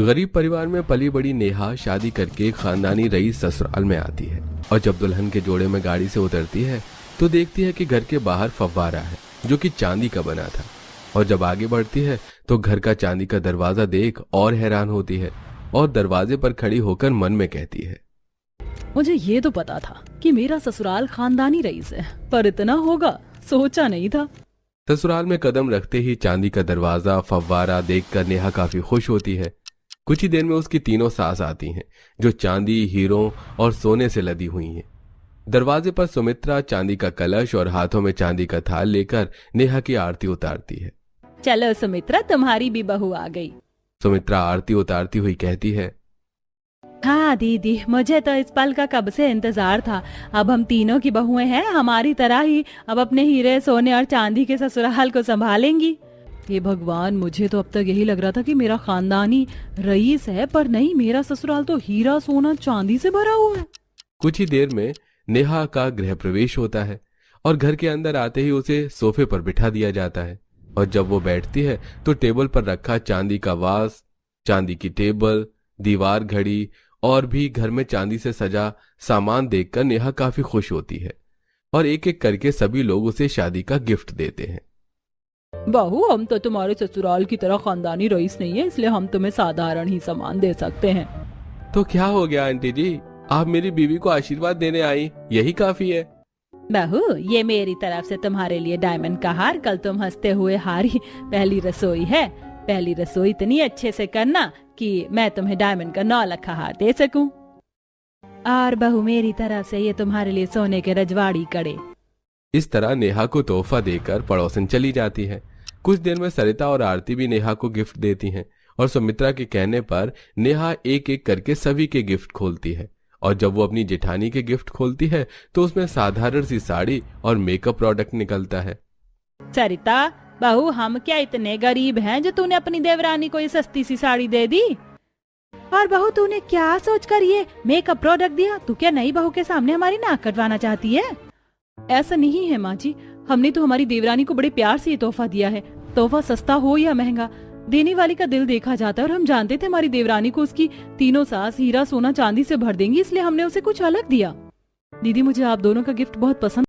गरीब परिवार में पली बड़ी नेहा शादी करके खानदानी रईस ससुराल में आती है और जब दुल्हन के जोड़े में गाड़ी से उतरती है तो देखती है कि घर के बाहर फव्वारा है जो कि चांदी का बना था। और जब आगे बढ़ती है तो घर का चांदी का दरवाजा देख और हैरान होती है और दरवाजे पर खड़ी होकर मन में कहती है, मुझे ये तो पता था कि मेरा ससुराल खानदानी रईस है, पर इतना होगा सोचा नहीं था। ससुराल में कदम रखते ही चांदी का दरवाजा फव्वारा देखकर नेहा काफी खुश होती है। कुछ ही देर में उसकी तीनों सास आती हैं जो चांदी, हीरों और सोने से लदी हुई हैं। दरवाजे पर सुमित्रा चांदी का कलश और हाथों में चांदी का थाल लेकर नेहा की आरती उतारती है। चलो सुमित्रा, तुम्हारी भी बहू आ गई। सुमित्रा आरती उतारती हुई कहती है, हाँ दीदी, मुझे तो इस पल का कब से इंतजार था। अब हम तीनों की बहुएं हैं, हमारी तरह ही अब अपने हीरे, सोने और चांदी के ससुराल को संभालेंगी। हे भगवान, मुझे तो अब तक यही लग रहा था कि मेरा खानदानी रईस है, पर नहीं, मेरा ससुराल तो हीरा, सोना, चांदी से भरा हुआ है। कुछ ही देर में नेहा का गृह प्रवेश होता है और घर के अंदर आते ही उसे सोफे पर बिठा दिया जाता है। और जब वो बैठती है तो टेबल पर रखा चांदी का वास, चांदी की टेबल, दीवार घड़ी और भी घर में चांदी से सजा सामान देखकर नेहा काफी खुश होती है और एक एक करके सभी लोग उसे शादी का गिफ्ट देते हैं। बहू, हम तो तुम्हारे ससुराल की तरह खानदानी रईस नहीं है, इसलिए हम तुम्हें साधारण ही सामान दे सकते हैं। तो क्या हो गया आंटी जी, आप मेरी बीवी को आशीर्वाद देने आई, यही काफी है। बहू, ये मेरी तरफ से तुम्हारे लिए डायमंड का हार, कल तुम हंसते हुए हारी पहली रसोई है। पहली रसोई इतनी अच्छे से करना कि मैं तुम्हें डायमंड का 9 लाख हार दे सकूं। और बहू, मेरी तरफ से ये तुम्हारे लिए सोने के रजवाड़ी कड़े। इस तरह नेहा को तोहफा देकर पड़ोसन चली जाती है। कुछ देर में सरिता और आरती भी नेहा को गिफ्ट देती हैं और सुमित्रा के कहने पर नेहा एक एक करके सभी के गिफ्ट खोलती है। और जब वो अपनी जेठानी के गिफ्ट खोलती है तो उसमें साधारण सी साड़ी और मेकअप प्रोडक्ट निकलता है। सरिता बहू, हम क्या इतने गरीब हैं जो तूने अपनी देवरानी को ये सस्ती सी साड़ी दे दी? और बहू, तूने क्या सोचकर ये मेकअप प्रोडक्ट दिया? तू क्या नई बहू के सामने हमारी नाक कटवाना चाहती है? ऐसा नहीं है माँ जी, हमने तो हमारी देवरानी को बड़े प्यार से ये तोहफा दिया है। तोहफा सस्ता हो या महंगा, देने वाली का दिल देखा जाता है और हम जानते थे हमारी देवरानी को उसकी तीनों सास हीरा, सोना, चांदी से भर देंगी, इसलिए हमने उसे कुछ अलग दिया। दीदी, मुझे आप दोनों का गिफ्ट बहुत पसंद